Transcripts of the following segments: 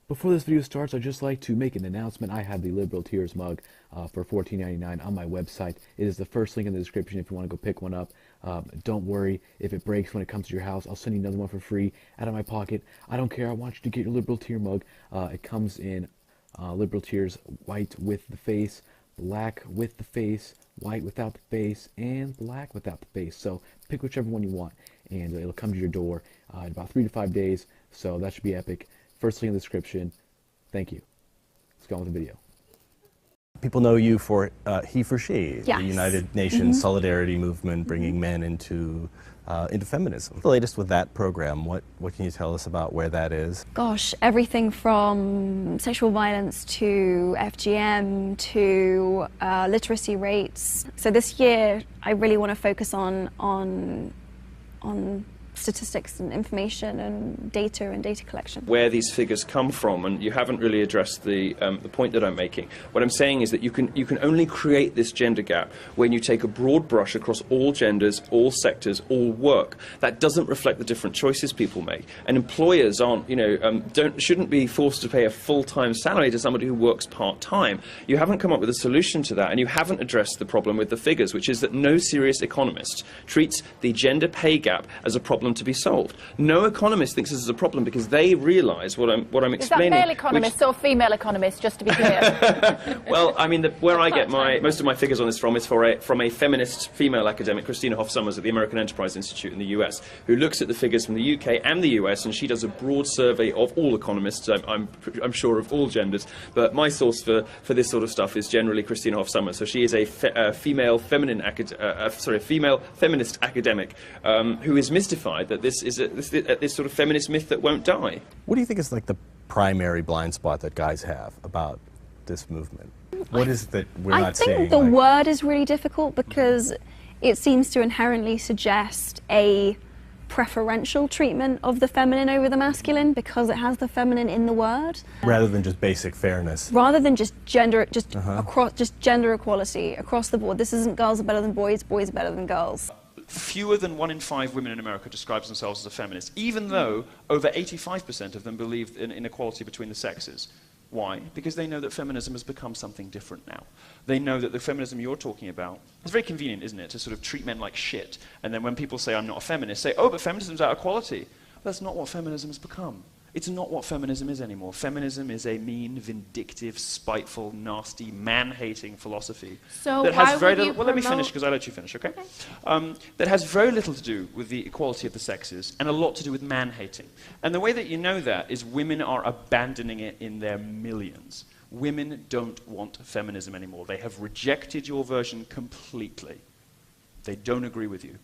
Before this video starts, I'd just like to make an announcement. I have the Liberal Tears mug for $14.99 on my website. It is the first link in the description if you want to go pick one up. Don't worry if it breaks when it comes to your house. I'll send you another one for free out of my pocket. I don't care. I want you to get your Liberal Tear mug. It comes in Liberal Tears white with the face, black with the face, white without the face, and black without the face. So pick whichever one you want, and it'll come to your door in about 3 to 5 days. So that should be epic. First link in the description. Thank you. Let's go on with the video. People know you for He for She, Yes. the United Nations Solidarity Movement, bringing men into feminism. The latest with that program, what can you tell us about where that is? Gosh, everything from sexual violence to FGM to literacy rates. So this year, I really want to focus on statistics and information and data collection. Where these figures come from, and you haven't really addressed the point that I'm making. What I'm saying is that you can only create this gender gap when you take a broad brush across all genders, all sectors, all work. That doesn't reflect the different choices people make, and employers aren't, shouldn't be forced to pay a full-time salary to somebody who works part-time. You haven't come up with a solution to that, and you haven't addressed the problem with the figures, which is that no serious economist treats the gender pay gap as a problem to be solved. No economist thinks this is a problem because they realise what I'm explaining. Is that male economists or female economists, just to be clear? Well, I mean, where I get most of my figures on this from is from a feminist female academic, Christina Hoff Sommers at the American Enterprise Institute in the US, who looks at the figures from the UK and the US, and she does a broad survey of all economists. I'm sure of all genders, but my source for this sort of stuff is generally Christina Hoff Sommers. So she is a female feminist academic who is mystified that this is this sort of feminist myth that won't die. What do you think is like the primary blind spot that guys have about this movement? What is it that we're not seeing? I think the word is really difficult because it seems to inherently suggest a preferential treatment of the feminine over the masculine because it has the feminine in the word. Rather than just basic fairness. Rather than just gender, just gender equality across the board. This isn't girls are better than boys, boys are better than girls. Fewer than 1 in 5 women in America describes themselves as a feminist, even though over 85% of them believe in inequality between the sexes. Why? Because they know that feminism has become something different now. They know that the feminism you're talking about, it's very convenient, isn't it, to sort of treat men like shit, and then when people say, I'm not a feminist, say, oh, but feminism's out of equality. Well, that's not what feminism has become. It's not what feminism is anymore. Feminism is a mean, vindictive, spiteful, nasty, man-hating philosophy. So that why has very would you little, well, let me promote- finish, because I let you finish, okay? That has very little to do with the equality of the sexes, and a lot to do with man-hating. And the way that you know that is women are abandoning it in their millions. Women don't want feminism anymore. They have rejected your version completely. They don't agree with you.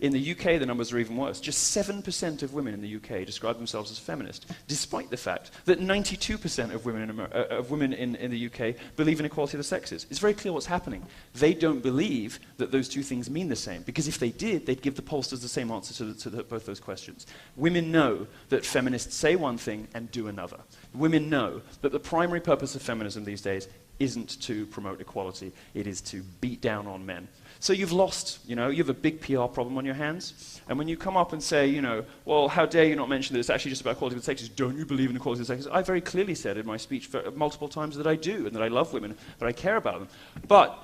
In the UK, the numbers are even worse. Just 7% of women in the UK describe themselves as feminist, despite the fact that 92% of women in the UK believe in equality of the sexes. It's very clear what's happening. They don't believe that those two things mean the same, because if they did, they'd give the pollsters the same answer to both those questions. Women know that feminists say one thing and do another. Women know that the primary purpose of feminism these days isn't to promote equality, it is to beat down on men. So you've lost, you have a big PR problem on your hands, and when you come up and say, well, how dare you not mention that it's actually just about equality of the sexes, don't you believe in equality of the sexes? I very clearly said in my speech multiple times that I do, and that I love women, that I care about them. But,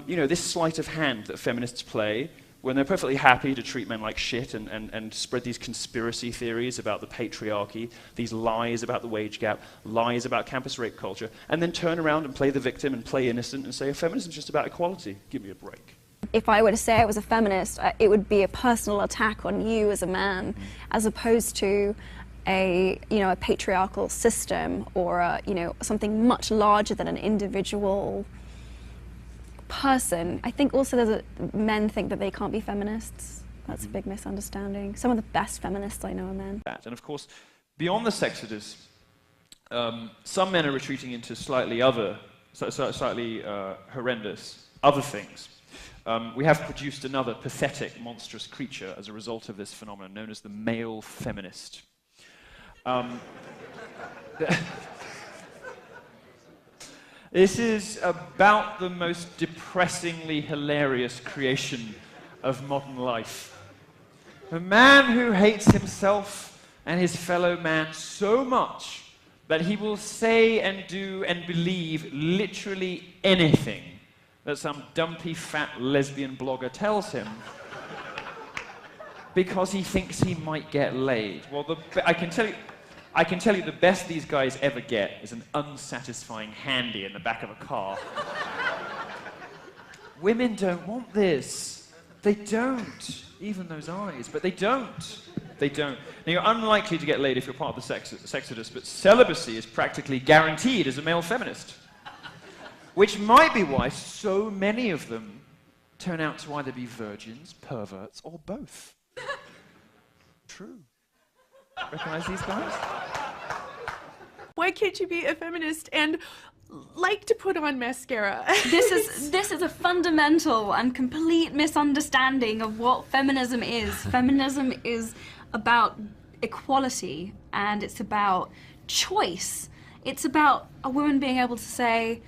this sleight of hand that feminists play, when they're perfectly happy to treat men like shit and spread these conspiracy theories about the patriarchy, these lies about the wage gap, lies about campus rape culture, and then turn around and play the victim and play innocent and say, feminism's just about equality. Give me a break. If I were to say I was a feminist, it would be a personal attack on you as a man, as opposed to a patriarchal system or something much larger than an individual person. I think also men think that they can't be feminists. That's a big misunderstanding. Some of the best feminists I know are men. And of course, beyond the sexism, some men are retreating into slightly horrendous other things. We have produced another pathetic, monstrous creature as a result of this phenomenon, known as the male feminist. This is about the most depressingly hilarious creation of modern life. A man who hates himself and his fellow man so much that he will say and do and believe literally anything that some dumpy, fat lesbian blogger tells him because he thinks he might get laid. Well, I can tell you the best these guys ever get is an unsatisfying handy in the back of a car. Women don't want this. They don't. Even those eyes, but they don't. They don't. Now, you're unlikely to get laid if you're part of the sexodus, but celibacy is practically guaranteed as a male feminist. Which might be why so many of them turn out to either be virgins, perverts, or both. True. Recognize these guys? Why can't you be a feminist and like to put on mascara? This is a fundamental and complete misunderstanding of what feminism is. Feminism is about equality, and it's about choice. It's about a woman being able to say,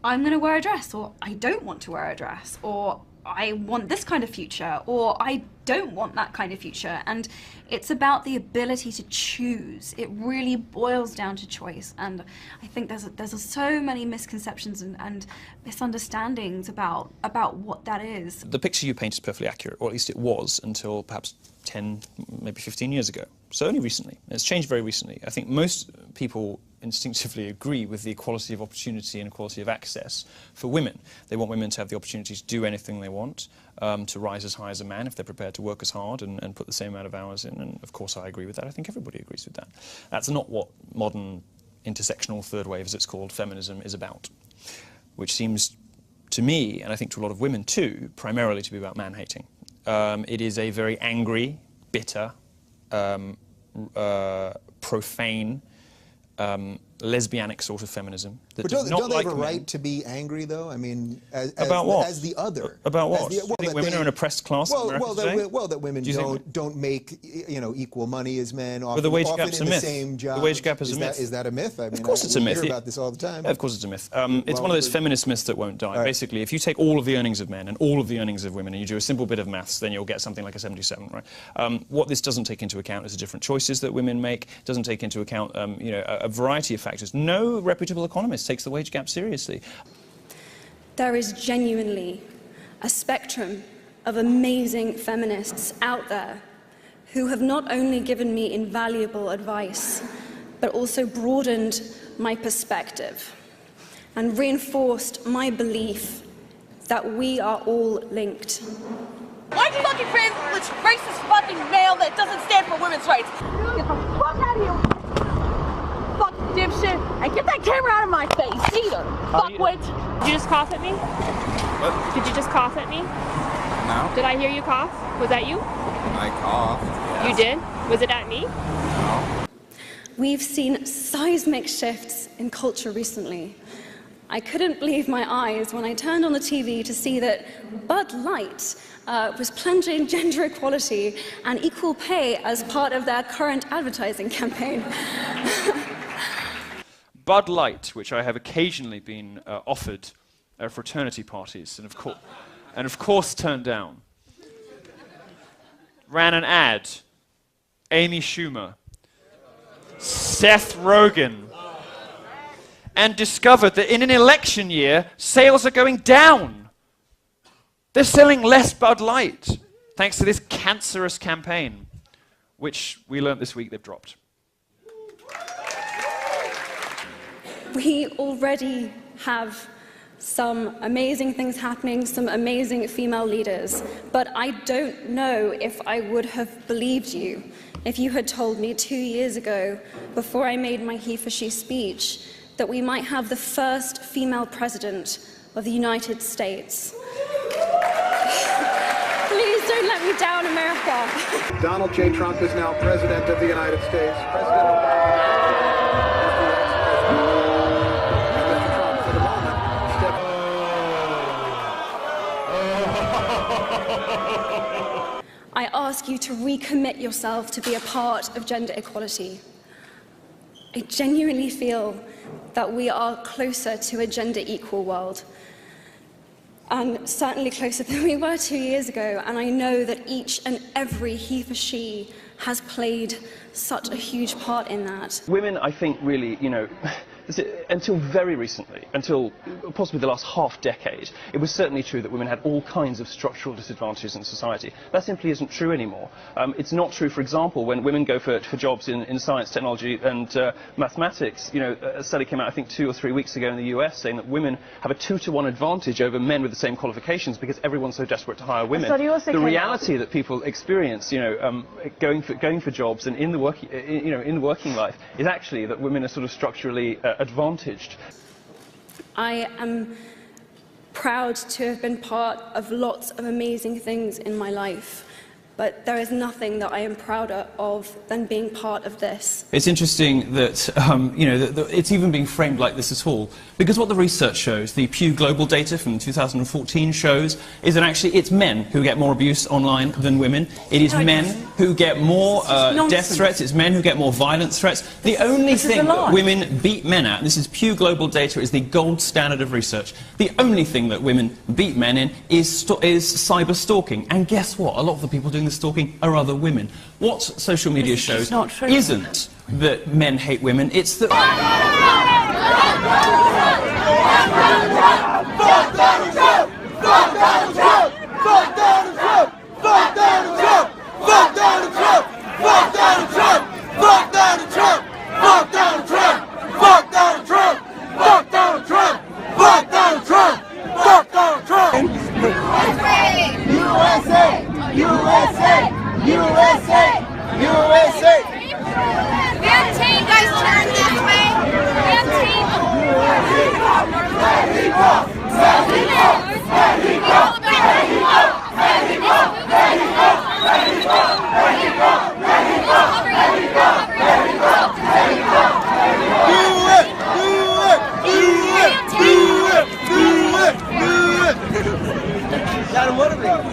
I'm going to wear a dress, or I don't want to wear a dress, or I want this kind of future, or I don't want that kind of future. And it's about the ability to choose. It really boils down to choice. And I think there's so many misconceptions and misunderstandings about what that is. The picture you paint is perfectly accurate, or at least it was until perhaps 10, maybe 15 years ago. So only recently. It's changed very recently. I think most people instinctively agree with the equality of opportunity and equality of access for women. They want women to have the opportunity to do anything they want, to rise as high as a man if they're prepared to work as hard and put the same amount of hours in. And of course I agree with that. I think everybody agrees with that. That's not what modern intersectional third wave, as it's called, feminism is about, which seems to me, and I think to a lot of women too, primarily to be about man-hating. It is a very angry, bitter, profane, lesbianic sort of feminism that but does not don't they like have a men. right to be angry, though? I mean, about what? As the other. About what? Do you think women are an oppressed class in America today? Well, that women don't make equal money as men. Often, But the wage often gap's in a myth. The same job. The wage gap is a myth. Is that a myth? I mean, of course it's a myth. We hear about this all the time. Yeah, of course it's a myth. It's one of those feminist myths that won't die. Right. Basically, if you take all of the earnings of men and all of the earnings of women and you do a simple bit of maths, then you'll get something like a 77, right? What this doesn't take into account is the different choices that women make. It doesn't take into account a variety of factors. No reputable economist takes the wage gap seriously. There is genuinely a spectrum of amazing feminists out there who have not only given me invaluable advice, but also broadened my perspective and reinforced my belief that we are all linked. Why are you looking for this racist fucking male that doesn't stand for women's rights? Get the fuck out of here! Fuck dipshit! And get that camera out of my face, either! Fuckwit! Did you just cough at me? What? Did you just cough at me? No. Did I hear you cough? Was that you? I coughed. Yes. You did? Was it at me? No. We've seen seismic shifts in culture recently. I couldn't believe my eyes when I turned on the TV to see that Bud Light was plunging gender equality and equal pay as part of their current advertising campaign. Bud Light, which I have occasionally been offered at fraternity parties and of course turned down, ran an ad. Amy Schumer, Seth Rogen, and discovered that in an election year, sales are going down. They're selling less Bud Light, thanks to this cancerous campaign, which we learned this week they've dropped. We already have some amazing things happening, some amazing female leaders, but I don't know if I would have believed you if you had told me 2 years ago, before I made my he for she speech, that we might have the first female president of the United States. Please don't let me down, America. Donald J. Trump is now president of the United States. President Obama. I ask you to recommit yourself to be a part of gender equality. I genuinely feel that we are closer to a gender equal world, and certainly closer than we were 2 years ago, and I know that each and every he for she has played such a huge part in that. Women, I think, really, you know, until very recently, until possibly the last half decade, it was certainly true that women had all kinds of structural disadvantages in society. That simply isn't true anymore. It's not true, for example, when women go for jobs in science, technology and mathematics. You know, a study came out, I think, 2 or 3 weeks ago in the US saying that women have a 2-to-1 advantage over men with the same qualifications because everyone's so desperate to hire women. The reality that people experience, you know, going for jobs and in the working life is actually that women are sort of structurally advantaged. I am proud to have been part of lots of amazing things in my life, but there is nothing that I am prouder of than being part of this. It's interesting that, you know, that it's even being framed like this at all, because what the research shows, the Pew Global data from 2014 shows, is that actually it's men who get more abuse online than women. It is men who get more death threats, it's men who get more violence threats. The only thing that women beat men at, and this is Pew Global data, is the gold standard of research. The only thing that women beat men in is cyber stalking. And guess what? A lot of the people doing the stalking are other women. What social media shows isn't that men hate women, it's that... Fuck Donald Trump! Fuck Donald Trump! Fuck Donald Trump! Fuck Donald Trump! Fuck Donald Trump! Fuck Donald Trump! Fuck Donald Trump! Fuck Donald Trump! Fuck Donald Trump! Fuck Donald Trump! Fuck Donald Trump! Fuck Donald Trump! USA! USA! USA! USA! We have team, guys, turn this way. We have team. Gotta motivate.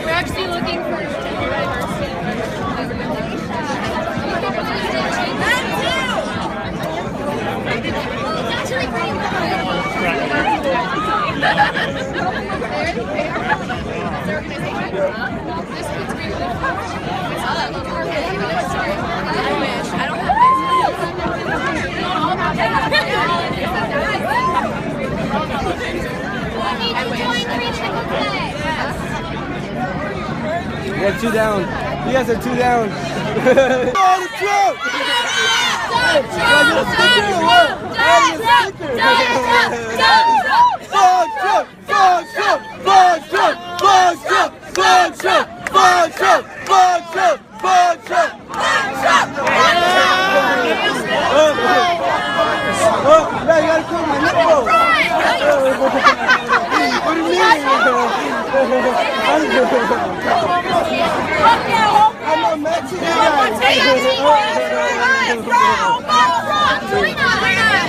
We're actually looking for We have 2 down. You guys are 2 down. Donald Trump!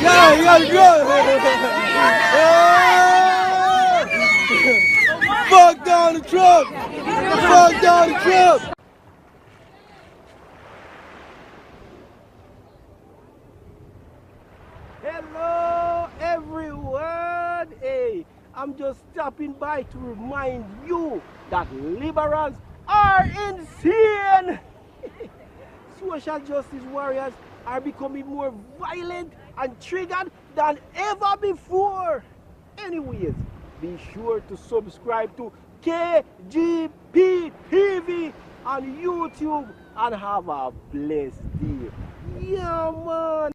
Yeah, you gotta go! Fuck Donald Trump! Fuck Donald Trump! Hello everyone! Hey, I'm just stopping by to remind you that liberals are insane! Social justice warriors are becoming more violent and triggered than ever before. Anyways, be sure to subscribe to KGP TV on YouTube and have a blessed day. Yeah, man.